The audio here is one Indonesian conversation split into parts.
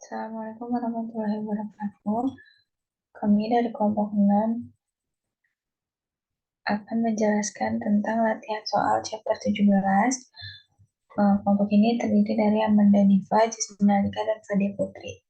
Assalamualaikum warahmatullahi wabarakatuh. Kami dari kelompok 6 akan menjelaskan tentang latihan soal chapter 17. Kelompok ini terdiri dari Amanda Diva, Jasmine Alika, dan Fadia Putri.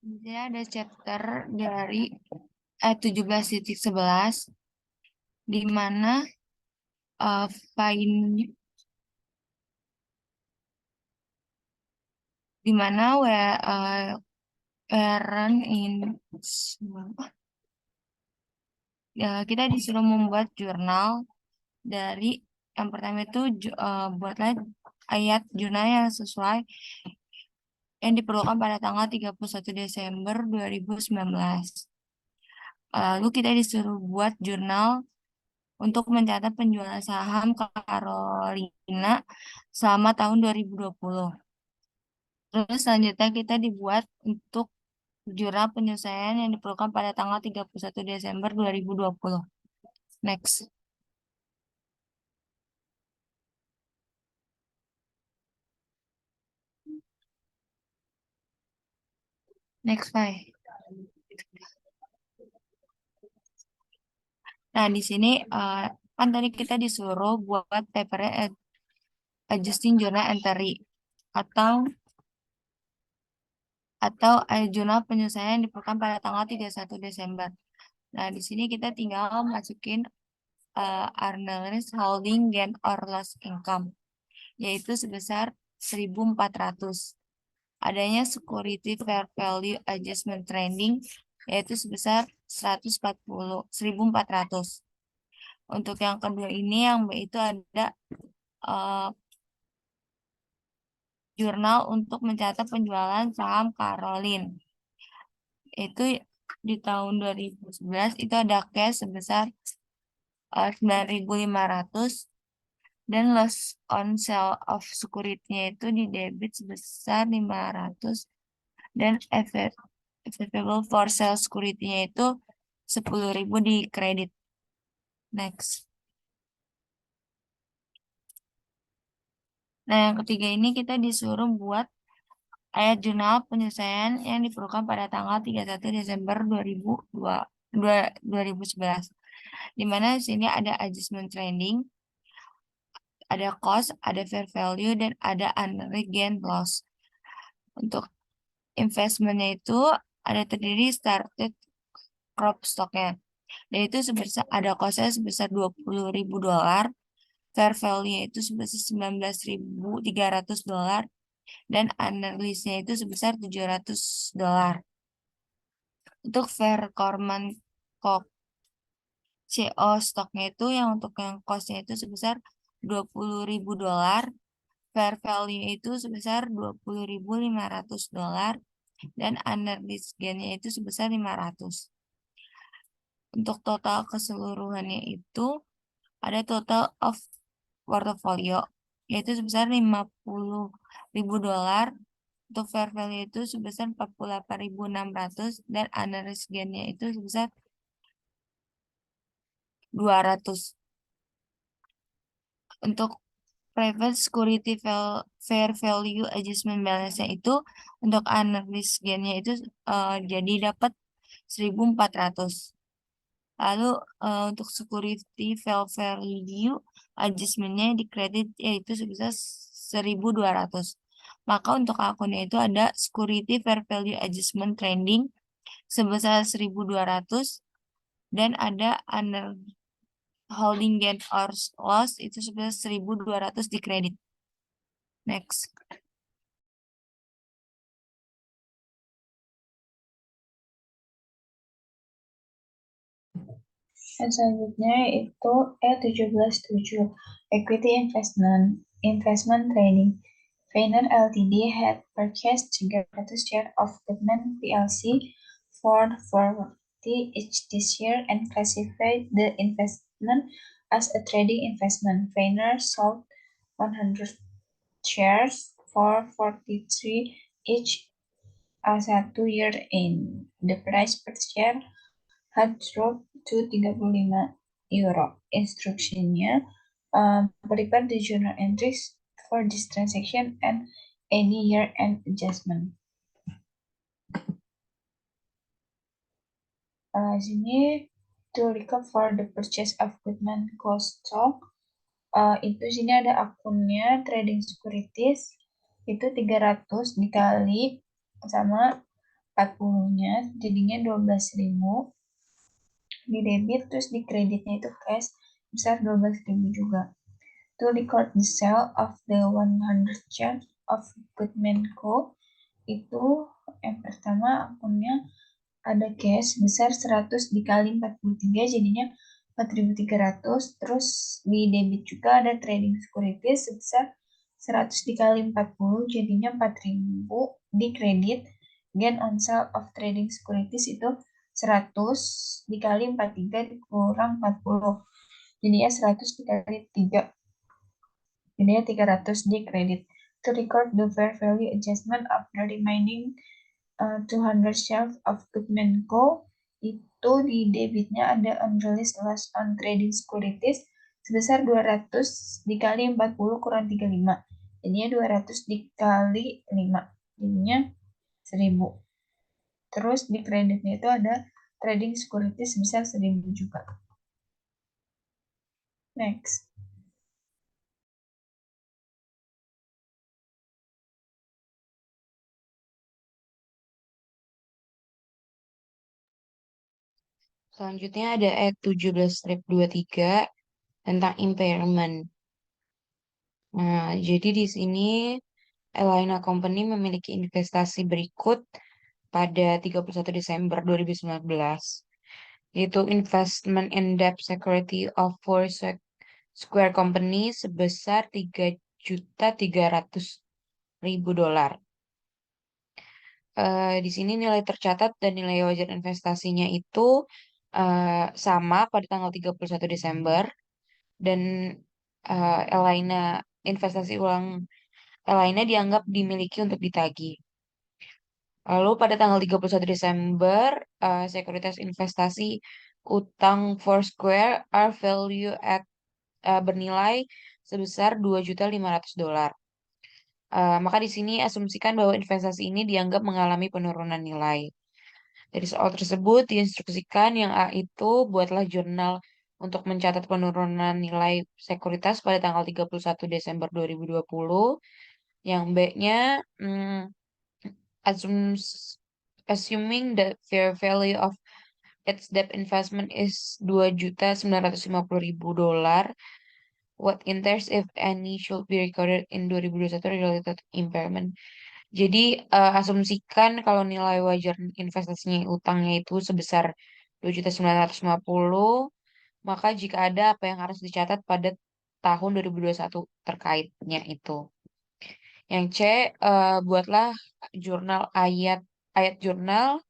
Jadi ada chapter dari 17.11 di mana find di mana run in kita disuruh membuat jurnal dari yang pertama itu buatlah ayat jurnal yang sesuai yang diperlukan pada tanggal 31 Desember 2019. Lalu kita disuruh buat jurnal untuk mencatat penjualan saham Carolina selama tahun 2020. Terus selanjutnya kita dibuat untuk jurnal penyelesaian yang diperlukan pada tanggal 31 Desember 2020. Next. Next, Pak. Nah, di sini kan tadi kita disuruh buat paper adjusting journal entry atau jurnal penyelesaian yang diperlukan pada tanggal 31 Desember. Nah, di sini kita tinggal masukin analysis holding gain or loss income, yaitu sebesar 1.400. Adanya security fair value adjustment trending, yaitu sebesar 1.400. Untuk yang kedua ini, yang B itu ada jurnal untuk mencatat penjualan saham Caroline. Itu di tahun 2011 itu ada cash sebesar 9.500 dan loss on sale of security-nya itu di debit sebesar 500 dan available for sale security-nya itu 10.000 di kredit. Next. Nah, yang ketiga ini kita disuruh buat ayat jurnal penyelesaian yang diperlukan pada tanggal 31 Desember 2011. Di mana di sini ada adjustment trending, ada cost, ada fair value, dan ada unrealized gain loss. Untuk investmentnya itu ada terdiri started crop stocknya. Dan itu sebesar ada costnya sebesar $20.000, fair value itu sebesar $19.300, dan unrealized-nya itu sebesar $700. Untuk fair Corman CO stoknya itu yang untuk yang cost-nya itu sebesar $20.000, fair value itu sebesar $20.500, dan unrealized gain-nya itu sebesar 500. Untuk total keseluruhannya itu ada total of portfolio yaitu sebesar $50.000, untuk fair value itu sebesar 48.600, dan unrealized gain-nya itu sebesar 200. Untuk private security fair value adjustment balance-nya itu untuk unrealized gain-nya itu jadi dapat 1.400. Lalu untuk security fair value adjustment-nya di kredit yaitu sebesar 1.200. Maka untuk akunnya itu ada security fair value adjustment trending sebesar 1.200 dan ada holding gain or loss itu sebesar 1.200 di kredit. Next. Dan selanjutnya yaitu E17.7 Equity Investment Trading. Feiner Ltd had purchased 300 shares of Goodman plc 440 each this year and classified the investment as a trading investment. Feiner sold 100 shares for 43 each as at 2 year in. The price per share had dropped to 35 euro. Instruksinya, prepare the journal entries for this transaction and any year-end adjustment. Sini to recover the purchase of Goodman Co stock, itu sini ada akunnya trading securities itu 300 dikali sama 40-nya jadinya 12.000 di debit, terus di kreditnya itu cash besar 12.000 juga. To record the sale of the 100 shares of Goodman Co. Itu yang pertama akunnya ada cash besar 100 dikali 43 jadinya 4.300, terus di debit juga ada trading securities sebesar 100 dikali 40 jadinya 4.000, di kredit gain on sale of trading securities itu 100 dikali 43 dikurang 40 jadinya 100 dikali 3 jadinya 300 di kredit. To record the fair value adjustment of the remaining 200 shares of Goodman Co. Itu di debitnya ada unrealized loss on trading securities sebesar 200 dikali 40 kurang 35 jadinya 200 dikali 5 jadinya 1000. Terus di kreditnya itu ada trading securities sebesar 1000 juga. Next. Selanjutnya ada ayat 17-23 tentang impairment. Nah, jadi di sini Elena Company memiliki investasi berikut pada 31 Desember 2019, yaitu investment in debt security of Square Company sebesar 3.300.000 dolar. Di sini nilai tercatat dan nilai wajar investasinya itu sama pada tanggal 31 Desember dan Elena investasi ulang Elena dianggap dimiliki untuk ditagih. Lalu pada tanggal 31 Desember, sekuritas investasi utang Foursquare are value at bernilai sebesar 2.500.000 dolar. Maka di sini asumsikan bahwa investasi ini dianggap mengalami penurunan nilai. Dari soal tersebut diinstruksikan yang A itu buatlah jurnal untuk mencatat penurunan nilai sekuritas pada tanggal 31 Desember 2020. Yang B-nya assuming the fair value of its debt investment is 2.950.000 dolar. What interest, if any, should be recorded in 2021 related impairment. Jadi asumsikan kalau nilai wajar investasinya utangnya itu sebesar 2.950, maka jika ada apa yang harus dicatat pada tahun 2021 terkaitnya itu. Yang C, buatlah jurnal ayat jurnal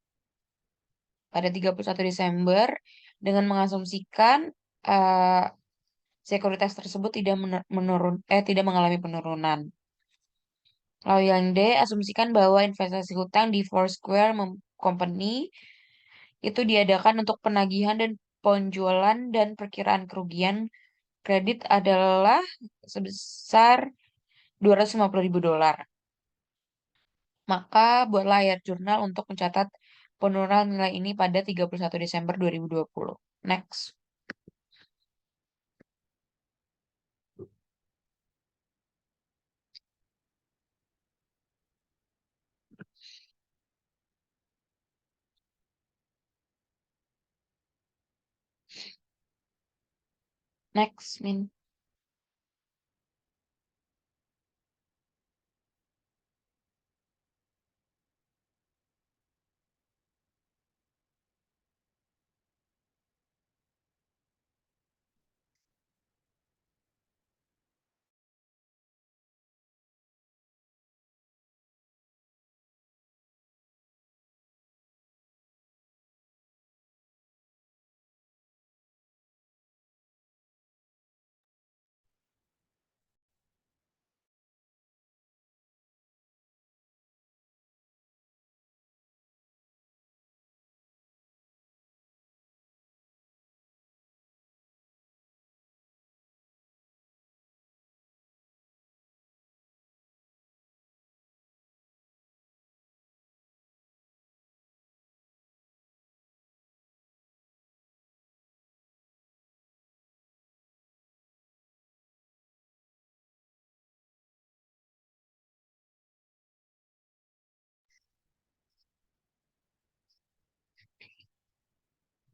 pada 31 Desember dengan mengasumsikan eh, sekuritas tersebut tidak mengalami penurunan. Lalu yang D, asumsikan bahwa investasi hutang di Foursquare Company itu diadakan untuk penagihan dan penjualan dan perkiraan kerugian kredit adalah sebesar 250.000 dolar. Maka buatlah ayat jurnal untuk mencatat penurunan nilai ini pada 31 Desember 2020. Next. Next, Min.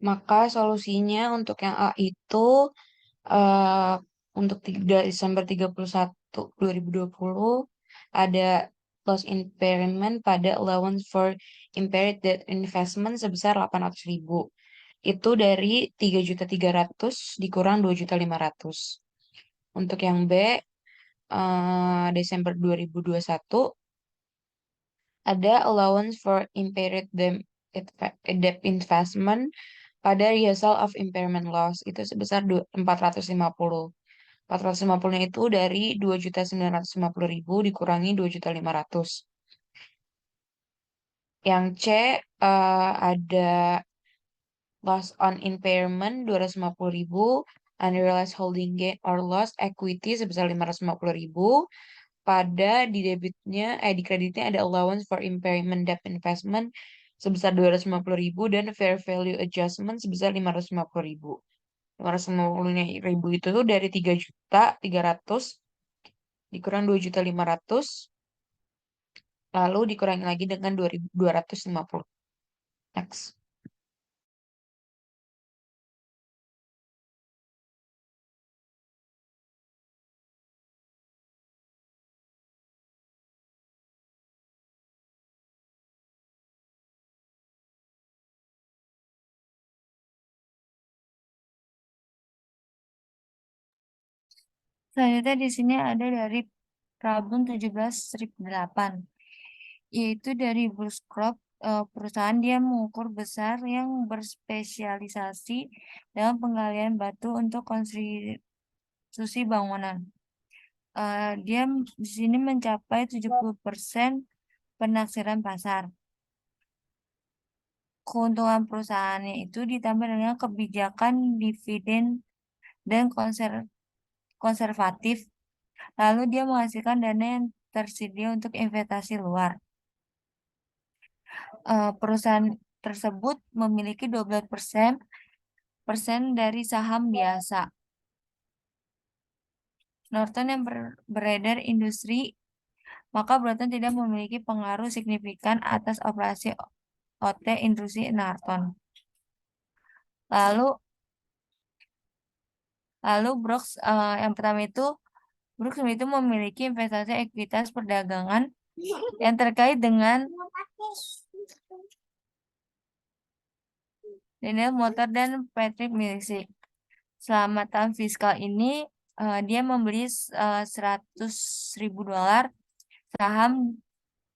Maka solusinya untuk yang A itu eh, untuk 3 Desember 2021 ada loss impairment pada allowance for impaired debt investment sebesar 800.000. Itu dari 3.300.000 dikurang 2.500.000. Untuk yang B, Desember 2021 ada allowance for impaired debt investment pada reversal of impairment loss itu sebesar 450. 450-nya itu dari 2.950.000 dikurangi 2.500.000. Yang C ada loss on impairment 250.000, unrealized holding gain or loss equity sebesar 550.000. Pada di kreditnya ada allowance for impairment debt investment sebesar 250.000 dan fair value adjustment sebesar 550.000. 550.000 itu tuh dari 3.300.000 dikurang 2.500.000 lalu dikurangi lagi dengan 2.250. Next. Selanjutnya di sini ada dari problem 17/8, yaitu dari Bruce Crop, perusahaan dia mengukur besar yang berspesialisasi dalam penggalian batu untuk konstruksi bangunan. Dia di sini mencapai 70% penaksiran pasar. Keuntungan perusahaannya itu ditambah dengan kebijakan dividen dan konservatif. Lalu dia menghasilkan dana yang tersedia untuk investasi luar. Perusahaan tersebut memiliki 12% dari saham biasa. Norton yang beredar industri, maka Norton tidak memiliki pengaruh signifikan atas operasi OT industri Norton. Lalu Brooks, yang pertama itu Brooks itu memiliki investasi ekuitas perdagangan yang terkait dengan General Motor dan Patrick Mills. Selama tahun fiskal ini, dia membeli $100.000 saham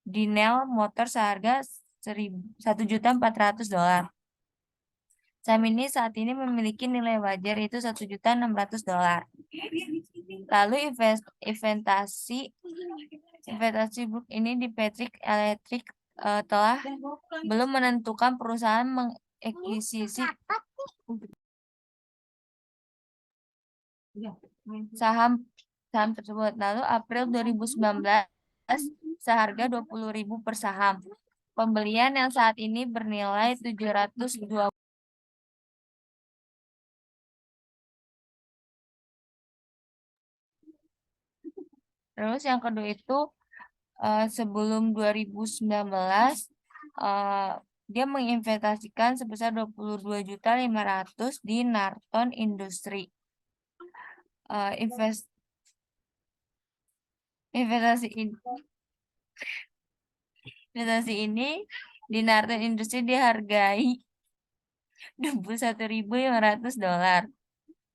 General Motor seharga $1.400.000. Saham ini saat ini memiliki nilai wajar itu $1.600.000. Lalu investasi Brook ini di Patrick Electric telah belum menentukan perusahaan mengekuisisi saham tersebut. Lalu April 2019 seharga 20.000 per saham. Pembelian yang saat ini bernilai 720. Terus yang kedua itu sebelum 2019 dia menginvestasikan sebesar 22.500.000 di Norton Industry. Investasi ini di Norton Industry dihargai $21.500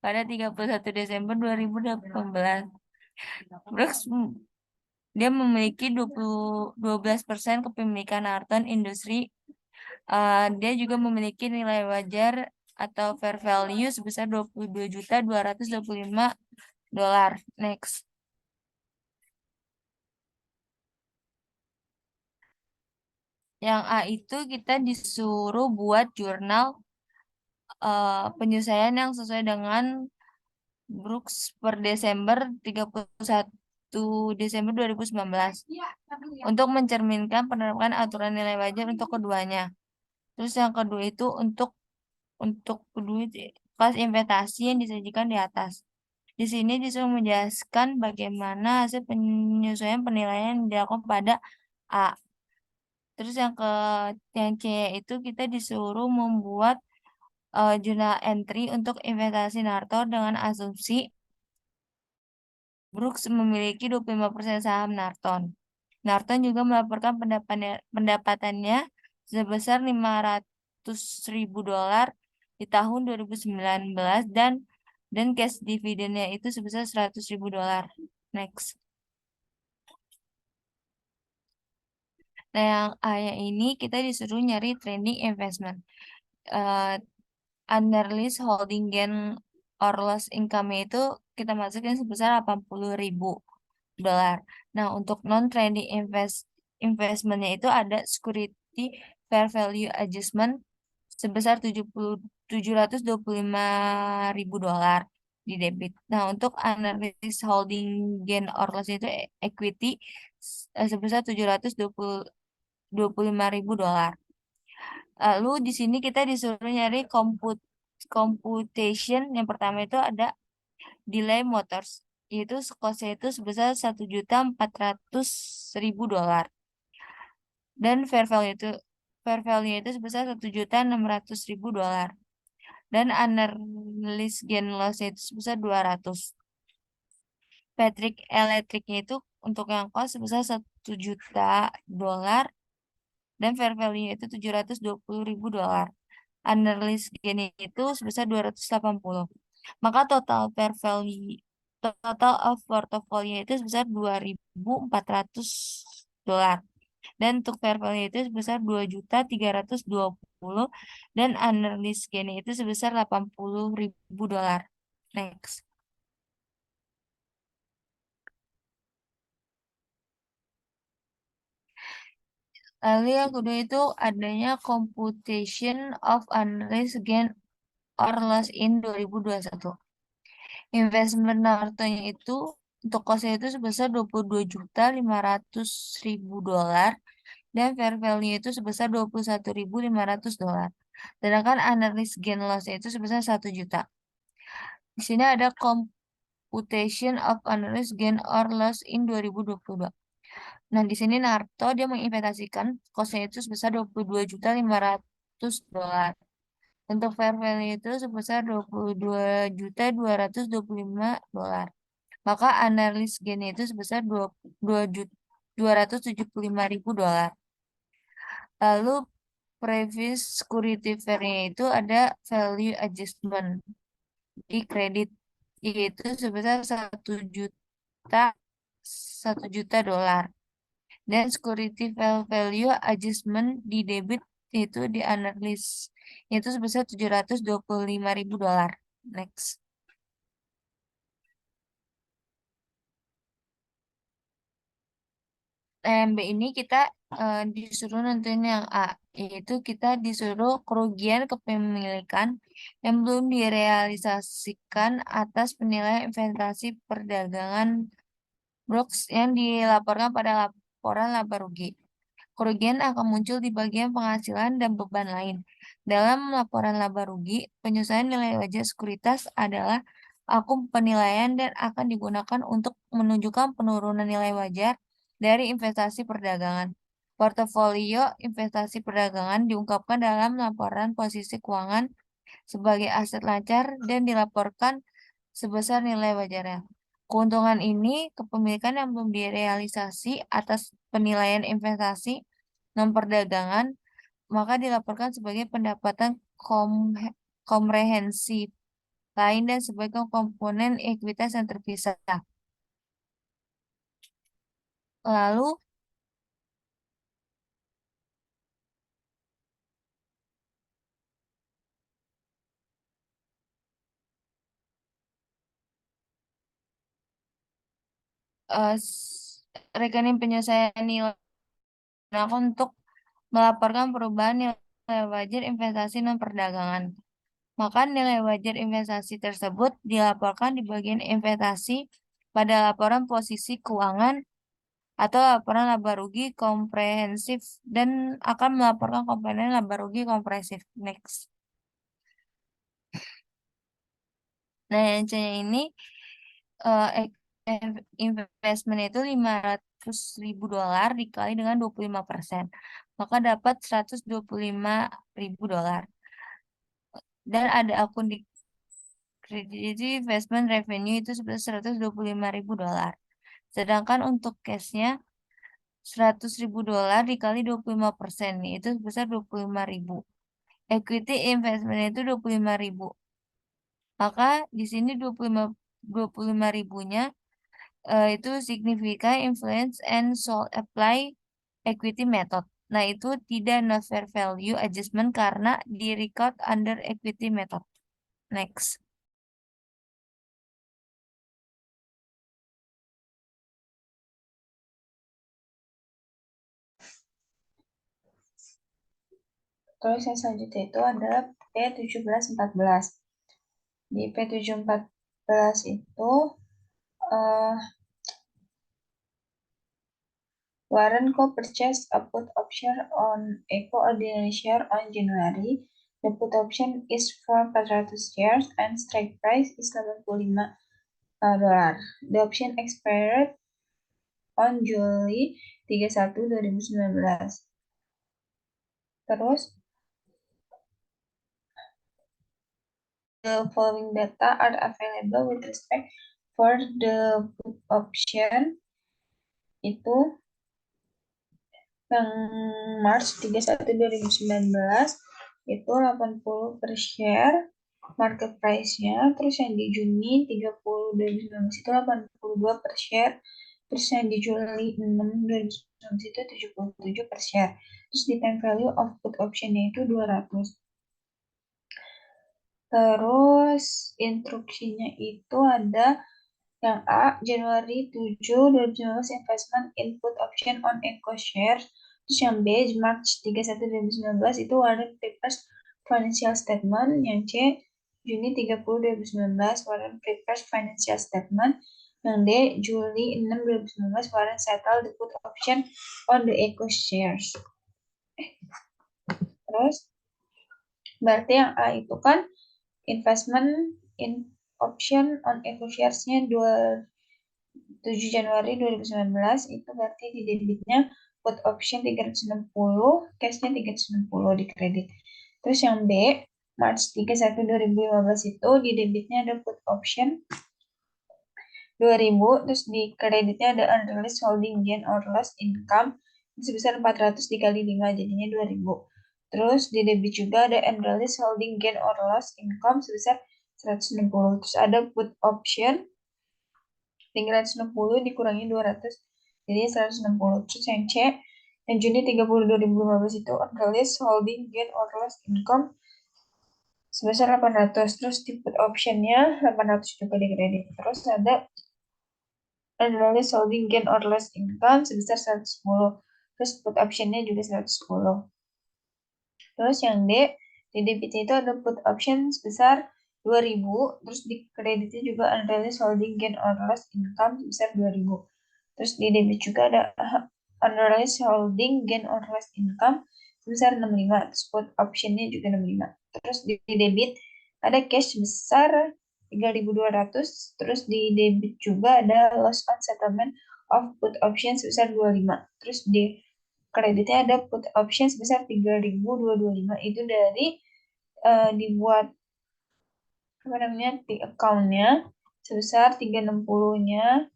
pada 31 Desember 2018. Brooks dia memiliki 12% kepemilikan Norton Industry. Dia juga memiliki nilai wajar atau fair value sebesar $22.225. Next. Yang A itu kita disuruh buat jurnal penyelesaian yang sesuai dengan Brooks per 31 Desember 2019 untuk mencerminkan penerapan aturan nilai wajar untuk keduanya. Terus yang kedua itu untuk kedua kelas investasi yang disajikan di atas. Di sini disuruh menjelaskan bagaimana hasil penyesuaian penilaian yang dilakukan pada A. Terus yang C itu kita disuruh membuat jurnal entry untuk investasi Narto dengan asumsi Brooks memiliki 25% saham Narton. Narton juga melaporkan pendapatannya sebesar 500.000 dolar di tahun 2019 dan cash dividennya itu sebesar 100.000 dolar. Next. Nah, yang A ini kita disuruh nyari trending investment. Uh, Unrealized holding gain or loss income itu kita masukin sebesar 80.000 dolar. Nah, untuk non-trending investmentnya itu ada security fair value adjustment sebesar 725.000 dolar di debit. Nah, untuk unrealized holding gain or loss itu equity sebesar 725.000 dolar. Lalu di sini kita disuruh nyari computation. Yang pertama itu ada delay motors, yaitu kosnya itu sebesar 1.400.000 dolar. Dan fair value itu sebesar 1.600.000 dolar. Dan unrealized gain loss itu sebesar 200. Patrick Electricnya itu untuk yang cost sebesar 1 juta dolar dan fair value itu 720.000 dolar. Unrealized gain itu sebesar 280. Maka total of portfolio itu sebesar 2.400 dolar. Dan untuk fair value itu sebesar 2.320 dan unrealized gain itu sebesar 80.000 dolar. Next. Lalu yang kedua itu adanya computation of unrealized gain or loss in 2021. Investment Naruto-nya itu untuk kosnya itu sebesar 22.500.000 dolar dan fair value itu sebesar 21.500 dolar. Sedangkan unrealized gain loss itu sebesar 1 juta. Di sini ada computation of unrealized gain or loss in 2022. Nah, di sini Naruto dia menginvestasikan kosnya itu sebesar 22.500 dolar. Untuk fair value itu sebesar 22.225 dolar. Maka analis gain itu sebesar 2.275.000 dolar. Lalu previous security fair-nya itu ada value adjustment di kredit yaitu sebesar 1 juta dolar. Dan security value adjustment di debit itu di analis itu sebesar 725.000 dolar. Next. MB ini kita disuruh nentuin yang A, yaitu kita disuruh kerugian kepemilikan yang belum direalisasikan atas penilaian investasi perdagangan Brooks yang dilaporkan pada laporan laba rugi. Kerugian akan muncul di bagian penghasilan dan beban lain. Dalam laporan laba rugi, penyusunan nilai wajar sekuritas adalah akum penilaian dan akan digunakan untuk menunjukkan penurunan nilai wajar dari investasi perdagangan. Portofolio investasi perdagangan diungkapkan dalam laporan posisi keuangan sebagai aset lancar dan dilaporkan sebesar nilai wajarnya. Keuntungan ini kepemilikan yang belum direalisasi atas penilaian investasi non perdagangan maka dilaporkan sebagai pendapatan komprehensif lain dan sebagai komponen ekuitas yang terpisah. Lalu rekening penyelesaian nilai untuk melaporkan perubahan nilai wajar investasi non perdagangan. Maka nilai wajar investasi tersebut dilaporkan di bagian investasi pada laporan posisi keuangan atau laporan laba rugi komprehensif dan akan melaporkan komponen laba rugi komprehensif. Next. Nah, yang C ini investment itu 500.000 dolar dikali dengan 25%. Maka dapat 125.000 dolar. Dan ada akun di kredit itu investment revenue itu sebesar 125.000 dolar. Sedangkan untuk cashnya 100.000 dolar dikali 25% nih, itu sebesar 25.000. Equity investment itu 25.000. Maka di sini 25 ribunya itu significant influence and sold apply equity method. Nah, itu tidak no fair value adjustment karena di record under equity method. Next. Terus yang selanjutnya itu adalah P1714. Di P1714 itu Warren Co. purchased a put option on Eco Ordinary share on January. The put option is for 400 shares and strike price is 85 dolar. The option expired on Juli 31, 2019. Terus, the following data are available with respect for the put option itu yang March 31, 2019 itu 80 per share market price-nya, terus yang di Juni 30, 2019 itu 82 per share, terus yang di Juli 6, 2019 itu 77 per share, terus di time value of put option-nya itu 200. Terus instruksinya itu ada yang A, Januari 7, 2019 investment input option on Eco Shares. Terus yang B, March 31, 2019 itu Warren Papers Financial Statement. Yang C, Juni 30, 2019 Warren Papers Financial Statement. Yang D, Juli 6, 2019 Warren settle the put option on the Eco Shares. Terus, berarti yang A itu kan investment in option on Eco Shares-nya 7 Januari 2019 itu berarti di debitnya put option 360, cashnya 360 di kredit. Terus yang B, March 31 2015 itu di debitnya ada put option 2000, terus di kreditnya ada unrealized holding gain or loss income sebesar 400 dikali 5 jadinya 2000. Terus di debit juga ada unrealized holding gain or loss income sebesar 160. Terus ada put option 360 dikurangi 200 jadi 160. Terus yang C yang Juni 30 2015 itu unrealized holding gain or loss income sebesar 800. Terus di put optionnya 800 juga di kredit. Terus ada unrealized holding gain or loss income sebesar 110. Terus put optionnya juga 110. Terus yang D di debitnya itu ada put option sebesar 2000, terus di kreditnya juga unrealized holding gain or loss income sebesar 2000. Terus di debit juga ada unrealized holding gain or loss income sebesar 65, terus put optionnya juga 65. Terus di debit ada cash sebesar 3.200, terus di debit juga ada loss on settlement of put option sebesar 25. Terus di kreditnya ada put option sebesar 3.225 itu dari dibuat apa namanya di account-nya sebesar 360-nya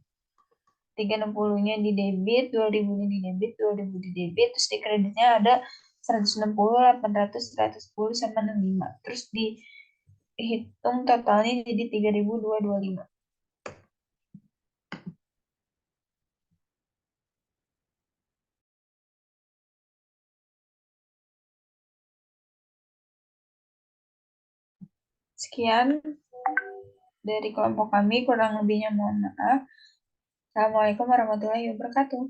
360-nya di debit, 2.000-nya di debit, 2.000 di debit, terus di kreditnya ada 160, 800, 110 sama 65. Terus dihitung totalnya jadi 3.225. Sekian dari kelompok kami, kurang lebihnya mohon maaf. Assalamualaikum warahmatullahi wabarakatuh.